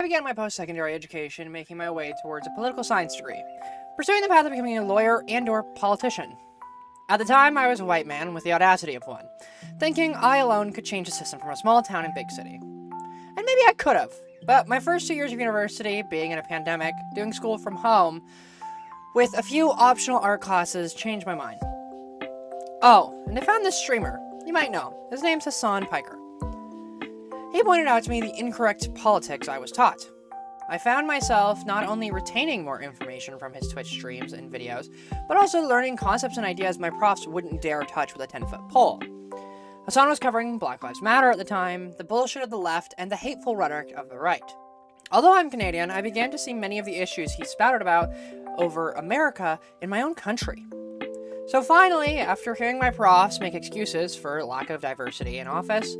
began my post-secondary education, making my way towards a political science degree, pursuing the path of becoming a lawyer and/or politician. At the time, I was a white man with the audacity of one, thinking I alone could change the system from a small town and big city. And maybe I could have, but my first 2 years of university, being in a pandemic, doing school from home, with a few optional art classes, changed my mind. Oh, and I found this streamer. You might know. His name's Hasan Piker. He pointed out to me the incorrect politics I was taught. I found myself not only retaining more information from his Twitch streams and videos, but also learning concepts and ideas my profs wouldn't dare touch with a 10-foot pole. Hasan was covering Black Lives Matter at the time, the bullshit of the left, and the hateful rhetoric of the right. Although I'm Canadian, I began to see many of the issues he spouted about over America in my own country. So finally, after hearing my profs make excuses for lack of diversity in office,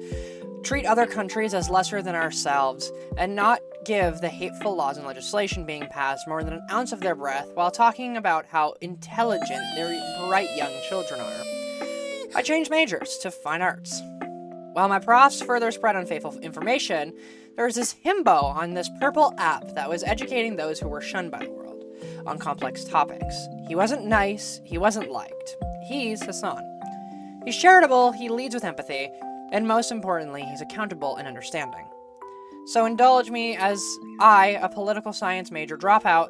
treat other countries as lesser than ourselves, and not give the hateful laws and legislation being passed more than an ounce of their breath while talking about how intelligent their bright young children are, I changed majors to fine arts. While my profs further spread unfaithful information, there was this himbo on this purple app that was educating those who were shunned by the world on complex topics. He wasn't nice, he wasn't liked. He's Hasan. He's charitable, he leads with empathy, and most importantly, he's accountable and understanding. So indulge me as I, a political science major dropout,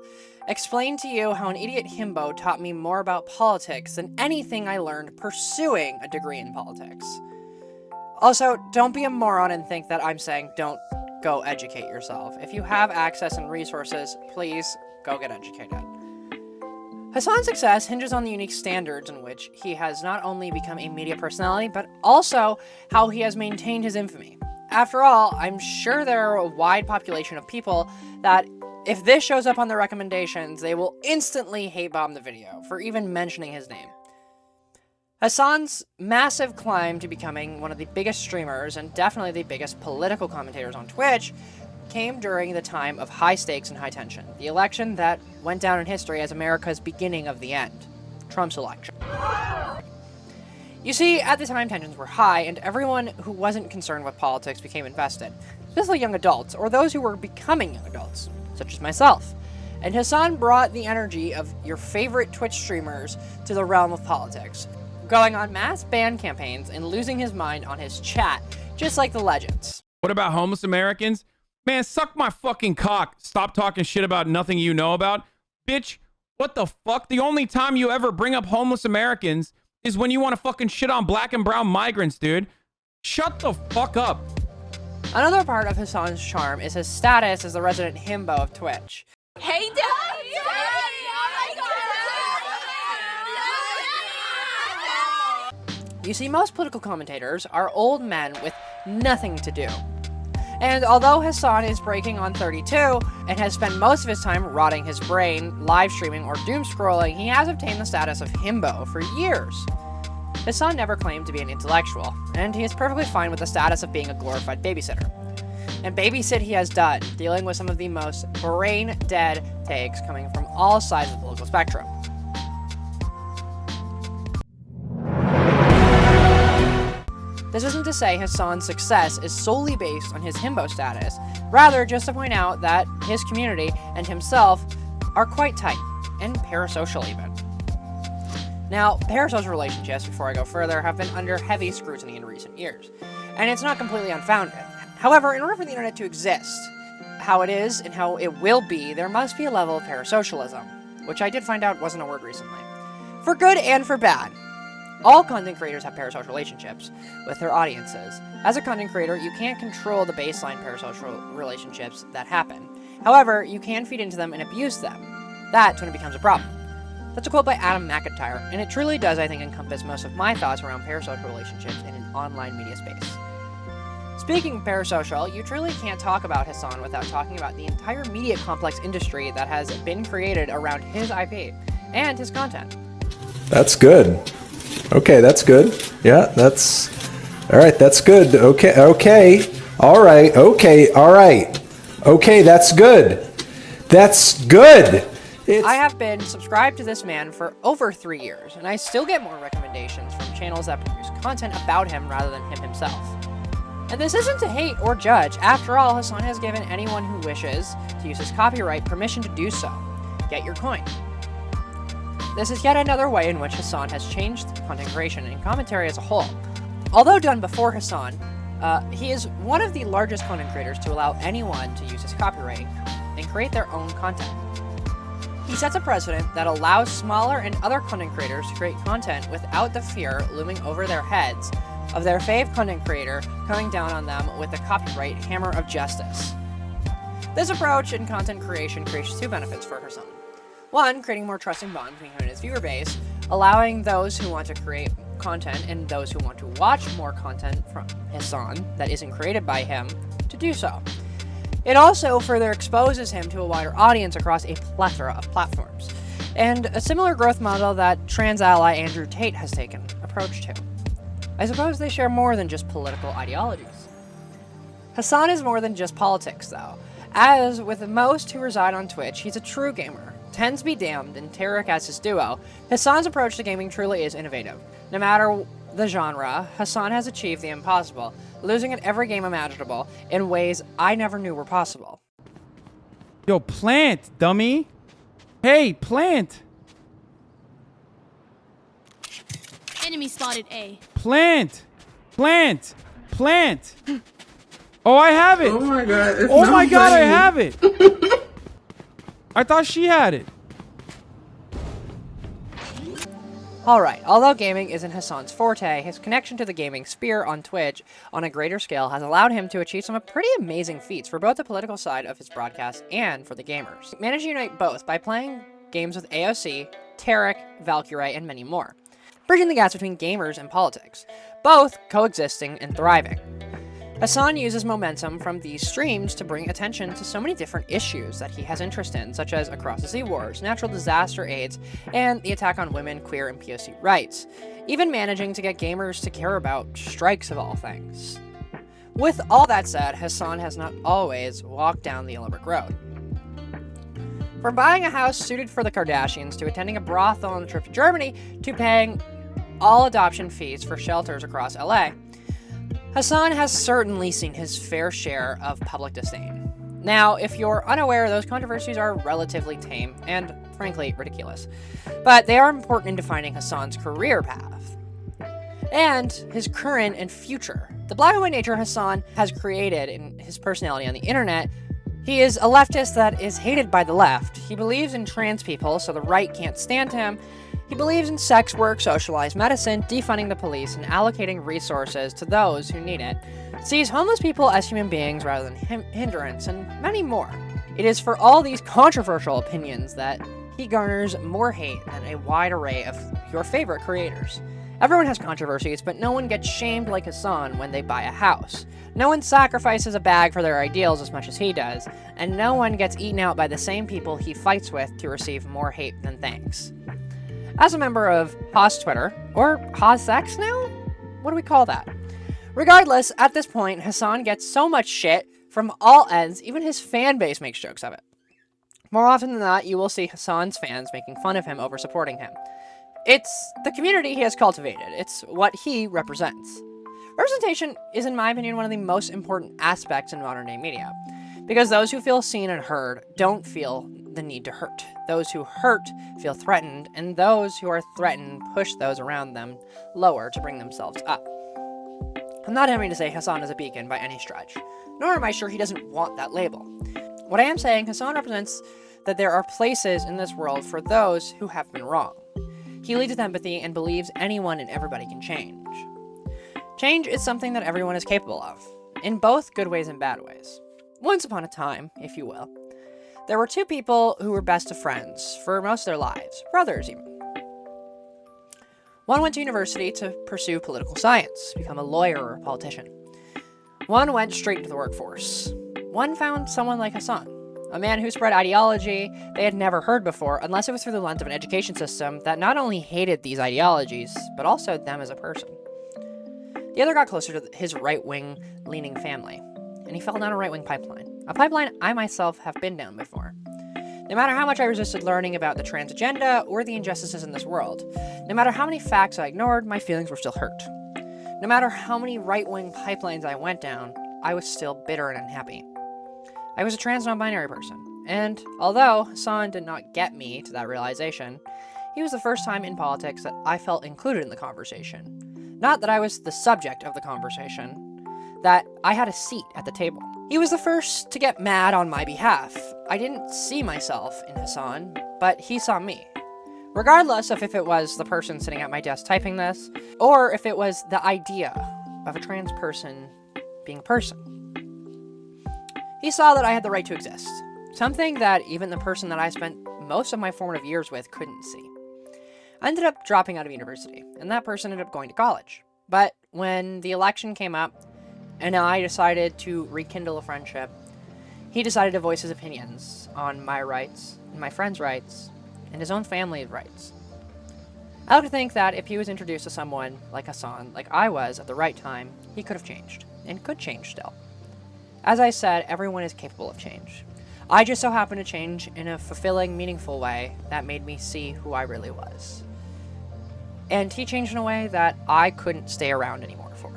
explain to you how an idiot himbo taught me more about politics than anything I learned pursuing a degree in politics. Also, don't be a moron and think that I'm saying don't go educate yourself. If you have access and resources, please go get educated. Hasan's success hinges on the unique standards in which he has not only become a media personality, but also how he has maintained his infamy. After all, I'm sure there are a wide population of people that, if this shows up on their recommendations, they will instantly hate bomb the video for even mentioning his name. Hasan's massive climb to becoming one of the biggest streamers and definitely the biggest political commentators on Twitch came during the time of high stakes and high tension, the election that went down in history as America's beginning of the end, Trump's election. You see, at the time tensions were high and everyone who wasn't concerned with politics became invested, especially young adults or those who were becoming young adults, such as myself. And Hasan brought the energy of your favorite Twitch streamers to the realm of politics, going on mass ban campaigns and losing his mind on his chat, just like the legends. What about homeless Americans? Man, suck my fucking cock. Stop talking shit about nothing you know about. Bitch, what the fuck? The only time you ever bring up homeless Americans is when you want to fucking shit on black and brown migrants, dude. Shut the fuck up. Another part of Hasan's charm is his status as the resident himbo of Twitch. Hey, Daddy! You see, most political commentators are old men with nothing to do. And although Hasan is breaking on 32 and has spent most of his time rotting his brain, live streaming, or doom scrolling, he has obtained the status of himbo for years. Hasan never claimed to be an intellectual, and he is perfectly fine with the status of being a glorified babysitter. And babysit he has done, dealing with some of the most brain-dead takes coming from all sides of the political spectrum. This isn't to say Hasan's success is solely based on his himbo status, rather just to point out that his community and himself are quite tight, and parasocial even. Now, parasocial relationships, before I go further, have been under heavy scrutiny in recent years, and it's not completely unfounded. However, in order for the internet to exist, how it is and how it will be, there must be a level of parasocialism, which I did find out wasn't a word recently. For good and for bad. All content creators have parasocial relationships with their audiences. As a content creator, you can't control the baseline parasocial relationships that happen. However, you can feed into them and abuse them. That's when it becomes a problem. That's a quote by Adam McIntyre, and it truly does, I think, encompass most of my thoughts around parasocial relationships in an online media space. Speaking of parasocial, you truly can't talk about Hasan without talking about the entire media complex industry that has been created around his IP and his content. That's good. Okay, that's good. Yeah, that's... Alright, that's good. Okay. Alright, okay, alright. Okay, that's good. That's good! I have been subscribed to this man for over 3 years, and I still get more recommendations from channels that produce content about him rather than him himself. And this isn't to hate or judge. After all, Hasan has given anyone who wishes to use his copyright permission to do so. Get your coin. This is yet another way in which Hasan has changed content creation and commentary as a whole. Although done before Hasan, he is one of the largest content creators to allow anyone to use his copyright and create their own content. He sets a precedent that allows smaller and other content creators to create content without the fear looming over their heads of their fave content creator coming down on them with the copyright hammer of justice. This approach in content creation creates two benefits for Hasan. One, creating more trusting bond between him and his viewer base, allowing those who want to create content and those who want to watch more content from Hasan that isn't created by him to do so. It also further exposes him to a wider audience across a plethora of platforms, and a similar growth model that trans ally Andrew Tate has taken approach to. I suppose they share more than just political ideologies. Hasan is more than just politics, though. As with most who reside on Twitch, he's a true gamer. Tens be damned, and Tarek as his duo, Hasan's approach to gaming truly is innovative. No matter the genre, Hasan has achieved the impossible, losing at every game imaginable in ways I never knew were possible. Yo, plant, dummy. Hey, plant. Enemy spotted A. Plant. Plant. Plant. Oh, I have it. Oh my god. It's Oh not my god, I funny. have it. I thought she had it. Alright, although gaming isn't Hasan's forte, his connection to the gaming sphere on Twitch on a greater scale has allowed him to achieve some pretty amazing feats for both the political side of his broadcast and for the gamers. He managed to unite both by playing games with AOC, Tarek, Valkyrie, and many more, bridging the gaps between gamers and politics, both coexisting and thriving. Hasan uses momentum from these streams to bring attention to so many different issues that he has interest in, such as across-the-sea wars, natural disaster aids, and the attack on women, queer, and POC rights, even managing to get gamers to care about strikes of all things. With all that said, Hasan has not always walked down the Olympic road. From buying a house suited for the Kardashians, to attending a brothel on a trip to Germany, to paying all adoption fees for shelters across LA, Hasan has certainly seen his fair share of public disdain. Now, if you're unaware, those controversies are relatively tame and, frankly, ridiculous. But they are important in defining Hasan's career path and his current and future. The black and white nature Hasan has created in his personality on the internet. He is a leftist that is hated by the left. He believes in trans people, so the right can't stand him. He believes in sex work, socialized medicine, defunding the police, and allocating resources to those who need it. Sees homeless people as human beings rather than hindrance, and many more. It is for all these controversial opinions that he garners more hate than a wide array of your favorite creators. Everyone has controversies, but no one gets shamed like Hasan when they buy a house. No one sacrifices a bag for their ideals as much as he does, and no one gets eaten out by the same people he fights with to receive more hate than thanks. As a member of Haas Twitter, or Haas X now? What do we call that? Regardless, at this point, Hasan gets so much shit from all ends, even his fan base makes jokes of it. More often than not, you will see Hasan's fans making fun of him over supporting him. It's the community he has cultivated. It's what he represents. Representation is, in my opinion, one of the most important aspects in modern-day media, because those who feel seen and heard don't feel the need to hurt. Those who hurt feel threatened, and those who are threatened push those around them lower to bring themselves up. I'm not having to say Hasan is a beacon by any stretch, nor am I sure he doesn't want that label. What I am saying, Hasan represents that there are places in this world for those who have been wrong. He leads with empathy and believes anyone and everybody can change. Change is something that everyone is capable of, in both good ways and bad ways. Once upon a time, if you will, there were two people who were best of friends for most of their lives, brothers even. One went to university to pursue political science, become a lawyer or a politician. One went straight into the workforce. One found someone like Hasan, a man who spread ideology they had never heard before, unless it was through the lens of an education system that not only hated these ideologies, but also them as a person. The other got closer to his right-wing leaning family, and he fell down a right-wing pipeline. A pipeline I myself have been down before. No matter how much I resisted learning about the trans agenda or the injustices in this world, no matter how many facts I ignored, my feelings were still hurt. No matter how many right-wing pipelines I went down, I was still bitter and unhappy. I was a trans non-binary person, and although Hasan did not get me to that realization, he was the first time in politics that I felt included in the conversation. Not that I was the subject of the conversation, that I had a seat at the table. He was the first to get mad on my behalf. I didn't see myself in Hasan, but he saw me. Regardless of if it was the person sitting at my desk typing this, or if it was the idea of a trans person being a person. He saw that I had the right to exist, something that even the person that I spent most of my formative years with couldn't see. I ended up dropping out of university, and that person ended up going to college. But when the election came up, and I decided to rekindle a friendship, he decided to voice his opinions on my rights, and my friends' rights, and his own family's rights. I like to think that if he was introduced to someone like Hasan, like I was at the right time, he could have changed, and could change still. As I said, everyone is capable of change. I just so happened to change in a fulfilling, meaningful way that made me see who I really was. And he changed in a way that I couldn't stay around anymore for.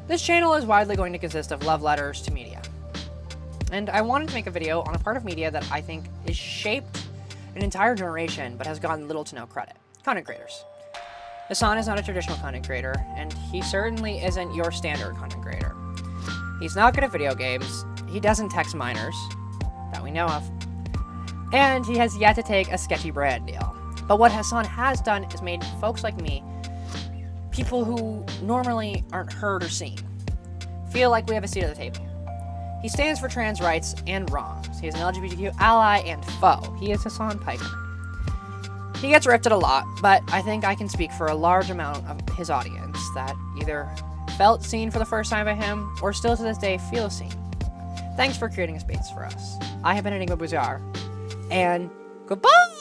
This channel is widely going to consist of love letters to media. And I wanted to make a video on a part of media that I think is shaped an entire generation but has gotten little to no credit. Content creators. Hasan is not a traditional content creator, and he certainly isn't your standard content creator. He's not good at video games, he doesn't text minors, that we know of, and he has yet to take a sketchy brand deal. But what Hasan has done is made folks like me, people who normally aren't heard or seen, feel like we have a seat at the table. He stands for trans rights and wrongs. He is an LGBTQ ally and foe. He is Hasan Piker. He gets ripped a lot, but I think I can speak for a large amount of his audience that either felt seen for the first time by him, or still to this day feel seen. Thanks for creating a space for us. I have been Enigma Bazaar, and goodbye!